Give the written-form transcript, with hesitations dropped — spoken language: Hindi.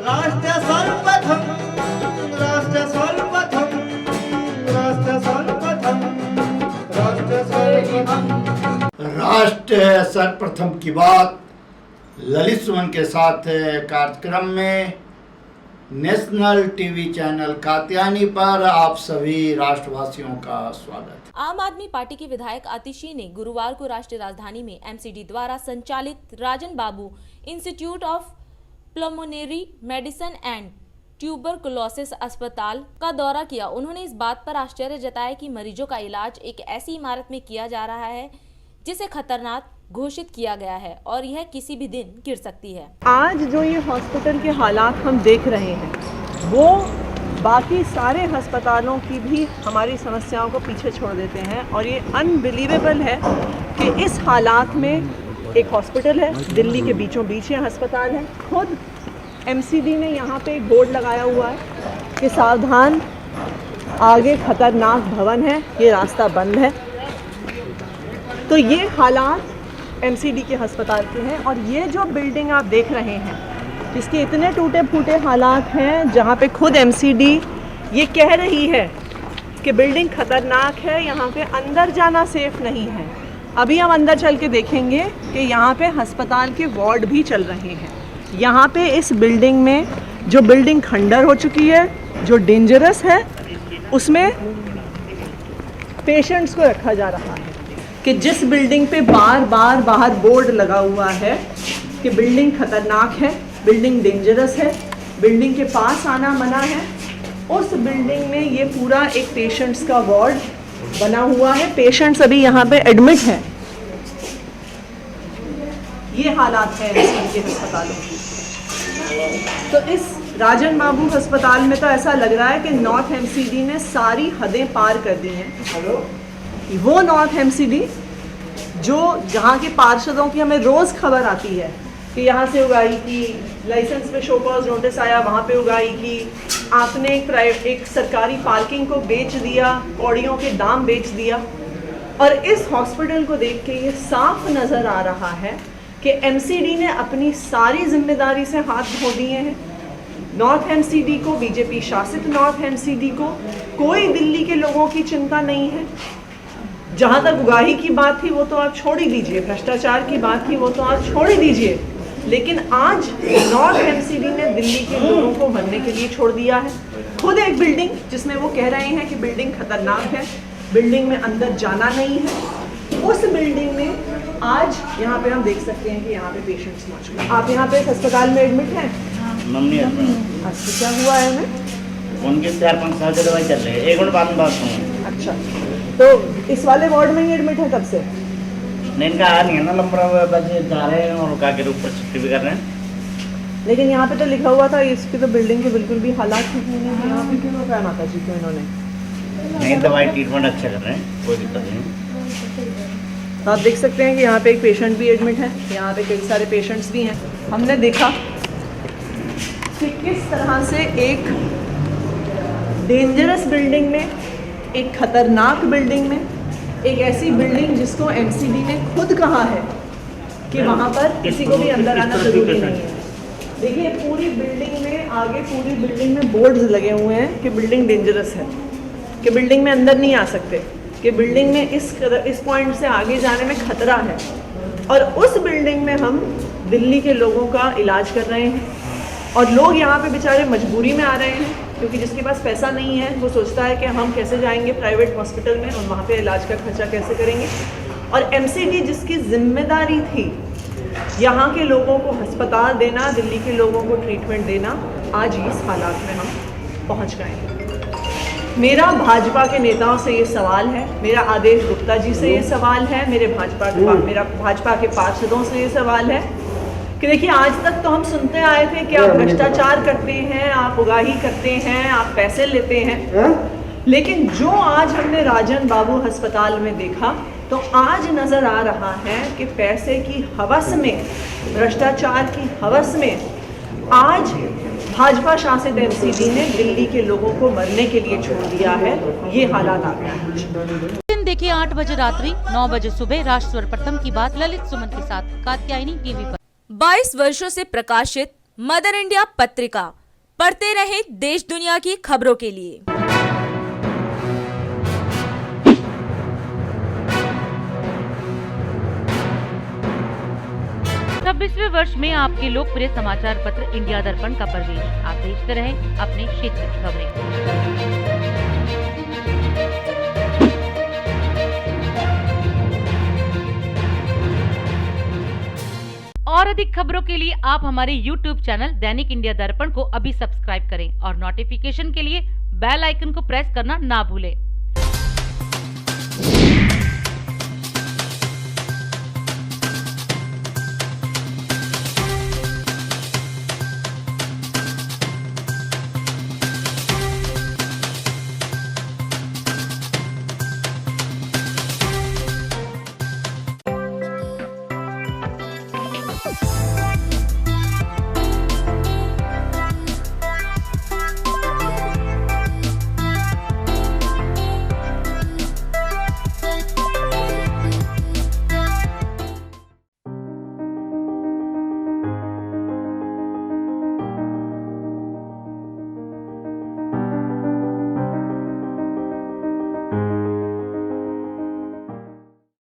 राष्ट्र सर्वप्रथम, राष्ट्र सर्वप्रथम, राष्ट्र सर्वप्रथम, राष्ट्र सर्वप्रथम। राष्ट्र सर्वप्रथम की बात ललित सुमन के साथ कार्यक्रम में नेशनल टीवी चैनल कात्यायनी पर आप सभी राष्ट्रवासियों का स्वागत। आम आदमी पार्टी के विधायक आतिशी ने गुरुवार को राष्ट्रीय राजधानी में एमसीडी द्वारा संचालित Rajan Babu institute of pulmonary medicine and tuberculosis अस्पताल का दौरा किया। उन्होंने इस बात पर आश्चर्य जताया कि मरीजों का इलाज एक ऐसी इमारत में किया जा रहा है जिसे खतरनाक घोषित किया गया है और यह किसी भी दिन गिर सकती है। आज जो ये हॉस्पिटल के हालात हम देख रहे हैं वो बाकी सारे अस्पतालों की भी हमारी समस्याओं को पीछे छोड़ देते हैं और ये अनबिलीवेबल है कि इस हालात में एक हॉस्पिटल है, दिल्ली के बीचों बीच ये अस्पताल है। खुद एमसीडी ने यहाँ पे एक बोर्ड लगाया हुआ है कि सावधान, आगे खतरनाक भवन है, ये रास्ता बंद है। तो ये हालात एमसीडी के अस्पताल के हैं और ये जो बिल्डिंग आप देख रहे हैं जिसके इतने टूटे फूटे हालात हैं, जहाँ पे खुद एमसीडी ये कह रही है कि बिल्डिंग खतरनाक है, यहाँ पे अंदर जाना सेफ नहीं है। अभी हम अंदर चल के देखेंगे कि यहाँ पे अस्पताल के वार्ड भी चल रहे हैं। यहाँ पे इस बिल्डिंग में जो बिल्डिंग खंडर हो चुकी है, जो डेंजरस है, उसमें पेशेंट्स को रखा जा रहा है कि जिस बिल्डिंग पे बार बार बाहर बोर्ड लगा हुआ है कि बिल्डिंग खतरनाक है, बिल्डिंग डेंजरस है, बिल्डिंग के पास आना मना है, उस बिल्डिंग में ये पूरा एक पेशेंट्स का वार्ड बना हुआ है। पेशेंट्स अभी यहाँ पे एडमिट हैं। ये हालात हैं के अस्पतालों की। तो इस राजन बाबू अस्पताल में तो ऐसा लग रहा है कि नॉर्थ एमसीडी ने सारी हदें पार कर दी हैं। वो नॉर्थ एमसीडी जो जहाँ के पार्षदों की हमें रोज़ खबर आती है कि यहाँ से उगाही की, लाइसेंस पे शो कॉज नोटिस आया, वहाँ पे उगाही की, आपने एक सरकारी पार्किंग को बेच दिया, कौड़ियों के दाम बेच दिया। और इस हॉस्पिटल को देख के ये साफ नज़र आ रहा है कि एमसीडी ने अपनी सारी जिम्मेदारी से हाथ धो दिए हैं। नॉर्थ एमसीडी को, बीजेपी शासित नॉर्थ एमसीडी को कोई दिल्ली के लोगों की चिंता नहीं है। जहाँ तक उगाही की बात थी वो तो आप छोड़ ही दीजिए, भ्रष्टाचार की बात थी वो तो आप छोड़ ही दीजिए, लेकिन आज नॉर्थ एमसीडी ने दिल्ली के लोगों को मरने के लिए छोड़ दिया है। खुद एक बिल्डिंग जिसमें वो कह रहे हैं कि बिल्डिंग खतरनाक है, बिल्डिंग में अंदर जाना नहीं है, उस बिल्डिंग में आज यहाँ पे हम देख सकते हैं कि यहाँ पे पेशेंट्स मौजूद हैं। आप यहाँ पे इस अस्पताल में एडमिट हैं? अच्छा, क्या हुआ है हमें? उनके 4-5 साल से दवाई चल रही है। 1 मिनट बाद में बात करूँगा। अच्छा, तो इस वाले वार्ड में ही एडमिट है कब से? नहीं, इनका आ नहीं है ना, लंबा बस जा रहे हैं और का के ऊपर शिफ्ट भी कर रहे हैं। लेकिन यहाँ पे तो लिखा हुआ था इसकी तो बिल्डिंग के बिल्कुल भी हालात ठीक नहीं है। यहाँ पे क्यों बताया माता जी को इन्होंने? नहीं, दवाई ट्रीटमेंट अच्छा कर रहे हैं, कोई दिक्कत नहीं। तो आप देख सकते हैं कि यहाँ पे एक पेशेंट भी एडमिट है, यहाँ पे कई सारे पेशेंट्स भी हैं। हमने देखा कि किस तरह से एक डेंजरस बिल्डिंग में, एक खतरनाक बिल्डिंग में, एक ऐसी बिल्डिंग जिसको एमसीडी ने खुद कहा है कि वहाँ पर किसी को भी अंदर आना जरूरी नहीं है। देखिए पूरी बिल्डिंग में, आगे पूरी बिल्डिंग में बोर्ड्स लगे हुए हैं कि बिल्डिंग डेंजरस है, कि बिल्डिंग में अंदर नहीं आ सकते, कि बिल्डिंग में इस पॉइंट से आगे जाने में खतरा है। और उस बिल्डिंग में हम दिल्ली के लोगों का इलाज कर रहे हैं और लोग यहाँ पे बेचारे मजबूरी में आ रहे हैं क्योंकि जिसके पास पैसा नहीं है वो सोचता है कि हम कैसे जाएंगे प्राइवेट हॉस्पिटल में और वहाँ पे इलाज का खर्चा कैसे करेंगे। और एमसीडी जिसकी जिम्मेदारी थी यहाँ के लोगों को अस्पताल देना, दिल्ली के लोगों को ट्रीटमेंट देना, आज इस हालात में हम पहुँच गए हैं। मेरा भाजपा के नेताओं से ये सवाल है, मेरा आदेश गुप्ता जी से ये सवाल है, मेरा भाजपा के पार्षदों से ये सवाल है कि देखिए आज तक तो हम सुनते आए थे कि आप भ्रष्टाचार करते हैं, आप उगाही करते हैं, आप पैसे लेते हैं, लेकिन जो आज हमने राजन बाबू अस्पताल में देखा तो आज नज़र आ रहा है कि पैसे की हवस में, भ्रष्टाचार की हवस में आज भाजपा शासित एमसीडी ने दिल्ली के लोगों को मरने के लिए छोड़ दिया है। ये हालात आ गया है। देखिए 8 बजे रात्रि 9 बजे सुबह राष्ट्र सर्वप्रथम की बात ललित सुमन के साथ कात्यायनी टीवी पर। 22 वर्षों से प्रकाशित मदर इंडिया पत्रिका, पढ़ते रहें देश दुनिया की खबरों के लिए। 26वें वर्ष में आपके लोकप्रिय समाचार पत्र इंडिया दर्पण का प्रवेश। आप देखते रहें अपने क्षेत्र की खबरें। और अधिक खबरों के लिए आप हमारे YouTube चैनल दैनिक इंडिया दर्पण को अभी सब्सक्राइब करें और नोटिफिकेशन के लिए बेल आइकन को प्रेस करना ना भूलें।